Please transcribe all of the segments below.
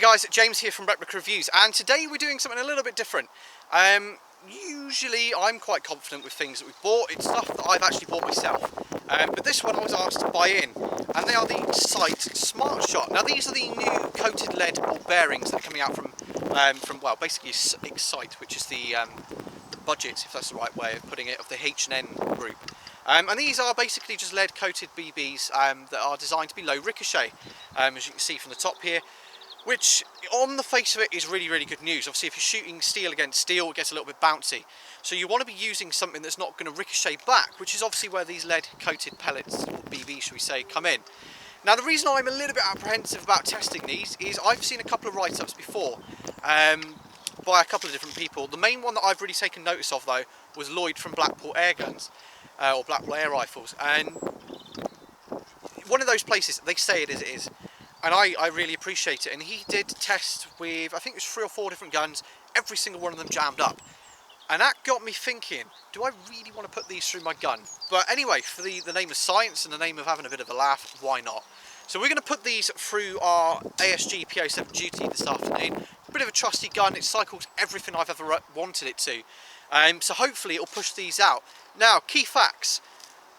guys, James here from Replica Reviews, and today we're doing something a little bit different. Usually I'm quite confident with things that we've bought. It's stuff that I've actually bought myself, but this one I was asked to buy in, and they are the Excite Smart Shot. Now these are the new coated lead ball bearings that are coming out from well, basically Excite, which is the budget, if that's the right way of putting it, of the H&N group. And these are basically just lead coated BBs that are designed to be low ricochet, as you can see from the top here, which on the face of it is really, really good news. Obviously if you're shooting steel against steel, it gets a little bit bouncy, so you want to be using something that's not going to ricochet back, which is obviously where these lead coated pellets, or BBs should we say, come in. Now the reason I'm a little bit apprehensive about testing these is I've seen a couple of write-ups before by a couple of different people. The main one that I've really taken notice of though was Lloyd from Blackpool Air Guns, or Blackpool Air Rifles, and one of those places, they say it as it is, and I really appreciate it. And he did test with, I think it was 3 or 4 different guns, every single one of them jammed up, and that got me thinking, do I really want to put these through my gun? But anyway, for the name of science and the name of having a bit of a laugh, why not? So we're going to put these through our ASG P07 duty this afternoon. A bit of a trusty gun, it cycles everything I've ever wanted it to. So hopefully it'll push these out. Now, key facts.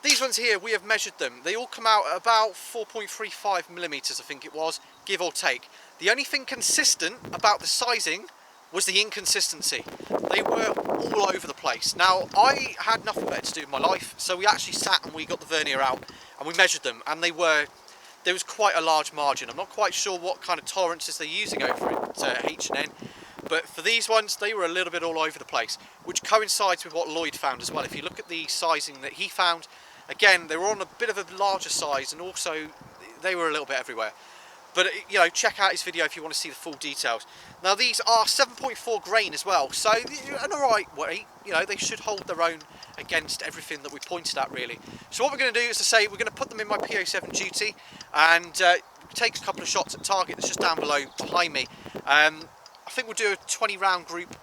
These ones here, we have measured them. They all come out at about 4.35 millimeters, I think it was, give or take. The only thing consistent about the sizing was the inconsistency. They were all over the place. Now, I had nothing better to do with my life, so we actually sat and we got the vernier out and we measured them, and there was quite a large margin. I'm not quite sure what kind of tolerances they're using over at H&N, but for these ones, they were a little bit all over the place, which coincides with what Lloyd found as well. If you look at the sizing that he found, again, they were on a bit of a larger size, and also they were a little bit everywhere. But, you know, check out his video if you want to see the full details. Now, these are 7.4 grain as well, so in a right way, you know, they should hold their own against everything that we pointed at, really. So what we're going to do is, to say, we're going to put them in my P07 duty and take a couple of shots at target that's just down below behind me. I think we'll do a 20 round group.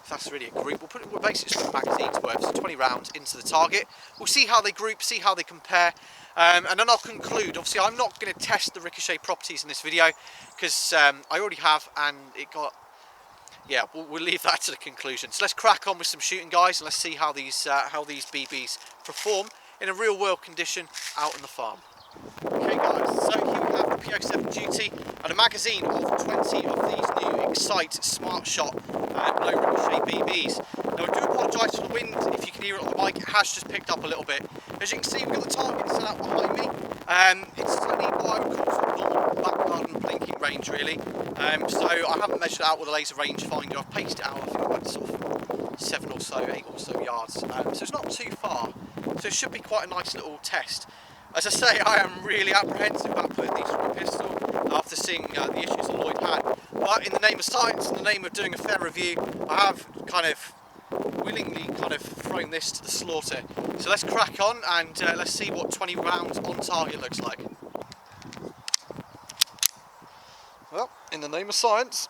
If that's really a group, we'll basically just put magazines worth, so 20 rounds into the target. We'll see how they group, see how they compare, and then I'll conclude. Obviously I'm not going to test the ricochet properties in this video, because I already have, and it got, yeah, we'll leave that to the conclusion. So let's crack on with some shooting, guys, and let's see how these BBs perform in a real world condition out on the farm. Okay guys, so here we have the P07 duty and a magazine of 20 of these new Excite Smart Shot low ricochet BBs. Now I do apologise for the wind, if you can hear it on the mic, it has just picked up a little bit. As you can see, we've got the target set out behind me. It's only what I would call sort of normal back garden blinking range, really. So I haven't measured it out with a laser rangefinder. I've paced it out, I think about sort of 7 or so, 8 or so yards. So it's not too far. So it should be quite a nice little test. As I say, I am really apprehensive about putting these through a pistol after seeing the issues that Lloyd had. But in the name of science, in the name of doing a fair review, I have kind of willingly thrown this to the slaughter. So let's crack on and let's see what 20 rounds on target looks like. Well, in the name of science.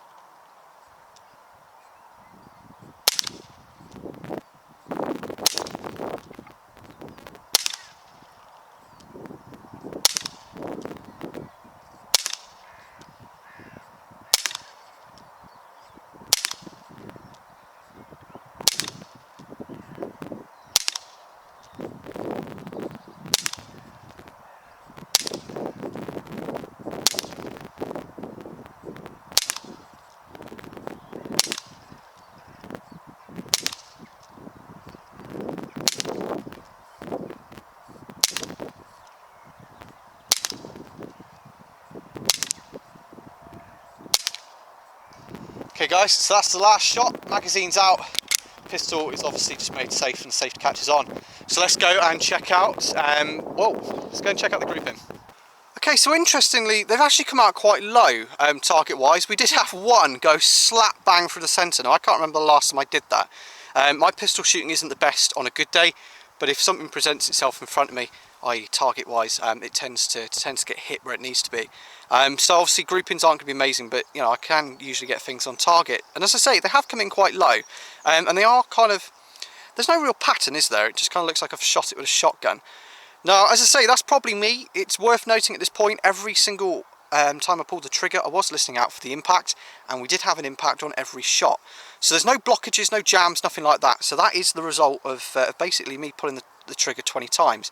Okay guys, so that's the last shot, magazine's out, pistol is obviously just made safe and the safety catch is on. So let's go and check out, let's go and check out the grouping. Okay, so interestingly, they've actually come out quite low target wise. We did have one go slap bang through the centre. Now I can't remember the last time I did that. My pistol shooting isn't the best on a good day, but if something presents itself in front of me, i.e. target wise, it tends to get hit where it needs to be. So obviously groupings aren't going to be amazing, but you know, I can usually get things on target. And as I say, they have come in quite low, and they are kind of, there's no real pattern, is there? It just kind of looks like I've shot it with a shotgun. Now, as I say, that's probably me. It's worth noting at this point, every single time I pulled the trigger, I was listening out for the impact, and we did have an impact on every shot. So there's no blockages, no jams, nothing like that. So that is the result of basically me pulling the trigger 20 times.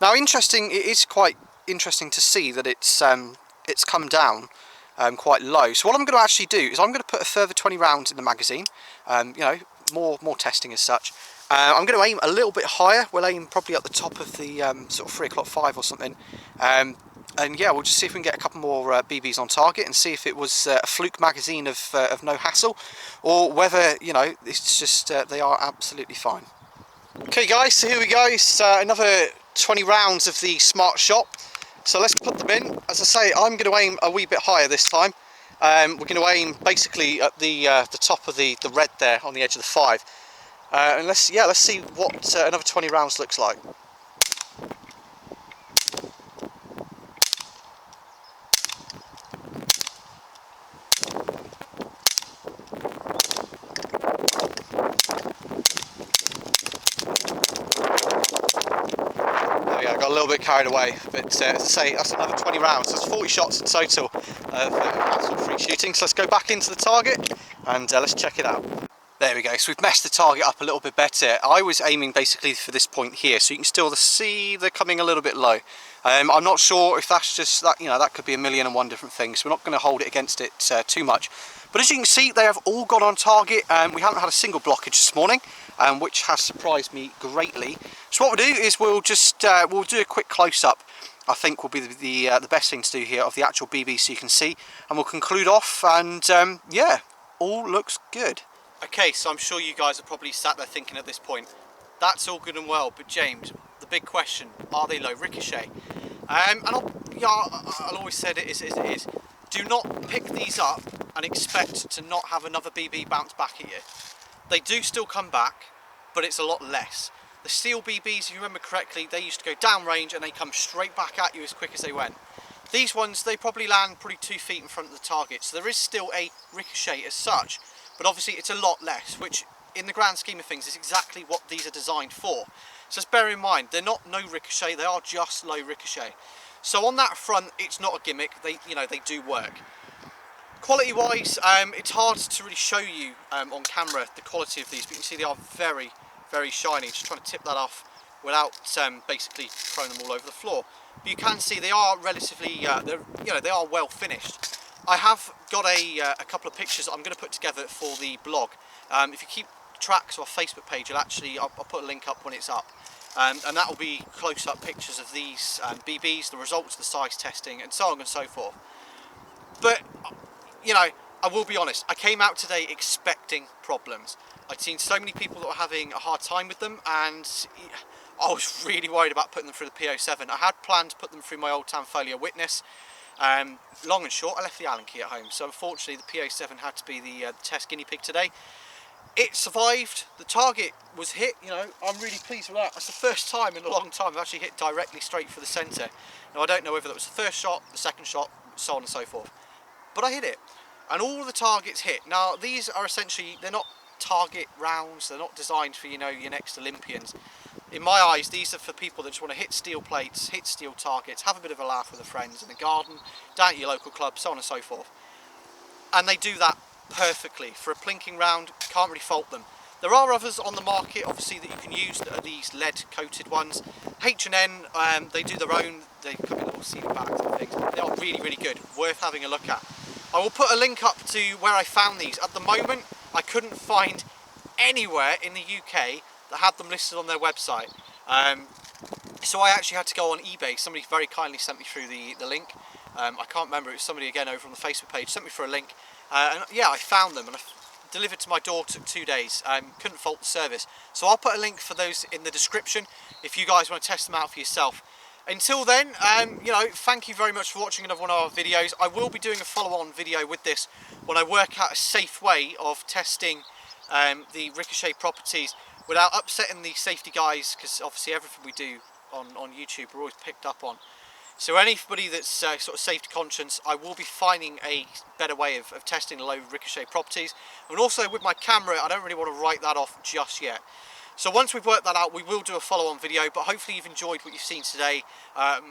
Now, it is quite interesting to see that it's come down quite low. So what I'm going to actually do is I'm going to put a further 20 rounds in the magazine. You know, more testing as such. I'm going to aim a little bit higher. We'll aim probably at the top of the sort of 3 o'clock 5 or something. And yeah, we'll just see if we can get a couple more BBs on target and see if it was a fluke magazine of no hassle, or whether, you know, it's just they are absolutely fine. Okay guys, so here we go. It's another 20 rounds of the Smart Shot. So let's put them in. As I say, I'm going to aim a wee bit higher this time. We're going to aim basically at the top of the red there on the edge of the 5. And let's see what another 20 rounds looks like. There we go, I got a little bit carried away, but as I say, that's another 20 rounds. That's 40 shots in total of sort of free shooting. So let's go back into the target and let's check it out. There we go, so we've messed the target up a little bit better. I was aiming basically for this point here, so you can still see they're coming a little bit low. I'm not sure if that's just that, you know, that could be a million and one different things. We're not going to hold it against it too much. But as you can see, they have all gone on target. We haven't had a single blockage this morning, which has surprised me greatly. So what we'll do is we'll just we'll do a quick close-up. I think will be the best thing to do here of the actual BB, so you can see, and we'll conclude off. And yeah, all looks good. Okay, so I'm sure you guys are probably sat there thinking at this point, that's all good and well, but James, the big question, are they low ricochet? And I'll always say it is, do not pick these up and expect to not have another BB bounce back at you. They do still come back, but it's a lot less. The steel BBs, if you remember correctly, they used to go downrange and they come straight back at you as quick as they went. These ones, they probably land probably 2 feet in front of the target, so there is still a ricochet as such. But obviously it's a lot less, which in the grand scheme of things is exactly what these are designed for. So just bear in mind, they're not no ricochet, they are just low ricochet. So on that front, it's not a gimmick, they do work. Quality wise, it's hard to really show you on camera the quality of these, but you can see they are very, very shiny. Just trying to tip that off without basically throwing them all over the floor. But you can see they are relatively, they are well finished. I have got a couple of pictures I'm going to put together for the blog. If you keep track of our Facebook page, I'll put a link up when it's up. And that will be close-up pictures of these BBs, the results of the size testing, and so on and so forth. But, you know, I will be honest, I came out today expecting problems. I'd seen so many people that were having a hard time with them, and I was really worried about putting them through the P07. I had planned to put them through my old Tanfolia Witness. Long and short, I left the Allen key at home, so unfortunately the P07 had to be the test guinea pig today. It survived, the target was hit, you know, I'm really pleased with that. That's the first time in a long time I've actually hit directly straight for the centre. Now I don't know whether that was the first shot, the second shot, so on and so forth, but I hit it, and all the targets hit. Now these are essentially, they're not target rounds, they're not designed for, you know, your next Olympians. In my eyes, these are for people that just want to hit steel plates, hit steel targets, have a bit of a laugh with their friends in the garden, down at your local club, so on and so forth. And they do that perfectly. For a plinking round, can't really fault them. There are others on the market, obviously, that you can use that are these lead-coated ones. H&N, they do their own, they come in little sealed bags and things. They are really, really good, worth having a look at. I will put a link up to where I found these. At the moment, I couldn't find anywhere in the UK that had them listed on their website. So I actually had to go on eBay. Somebody very kindly sent me through the link. I can't remember, it was somebody again over on the Facebook page, sent me for a link. And yeah, I found them and I delivered to my door, took 2 days. Couldn't fault the service. So I'll put a link for those in the description if you guys want to test them out for yourself. Until then, you know, thank you very much for watching another one of our videos. I will be doing a follow-on video with this when I work out a safe way of testing the Ricochet properties without upsetting the safety guys, because obviously everything we do on YouTube we're always picked up on. So anybody that's sort of safety conscious, I will be finding a better way of testing the low Ricochet properties. And also with my camera, I don't really want to write that off just yet. So once we've worked that out, we will do a follow-on video, but hopefully you've enjoyed what you've seen today,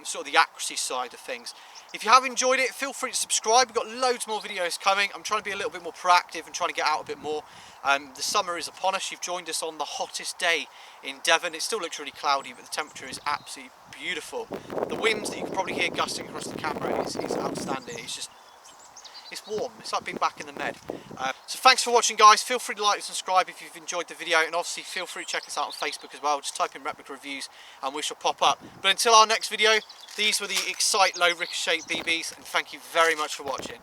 sort of the accuracy side of things. If you have enjoyed it, feel free to subscribe. We've got loads more videos coming. I'm trying to be a little bit more proactive and trying to get out a bit more. The summer is upon us. You've joined us on the hottest day in Devon. It still looks really cloudy, but the temperature is absolutely beautiful. The winds that you can probably hear gusting across the camera is outstanding. It's warm. It's like being back in the Med. So thanks for watching, guys. Feel free to like and subscribe if you've enjoyed the video, and obviously feel free to check us out on Facebook as well. Just type in Replica Reviews and we shall pop up. But until our next video, these were the Excite Low Ricochet BBs, and thank you very much for watching.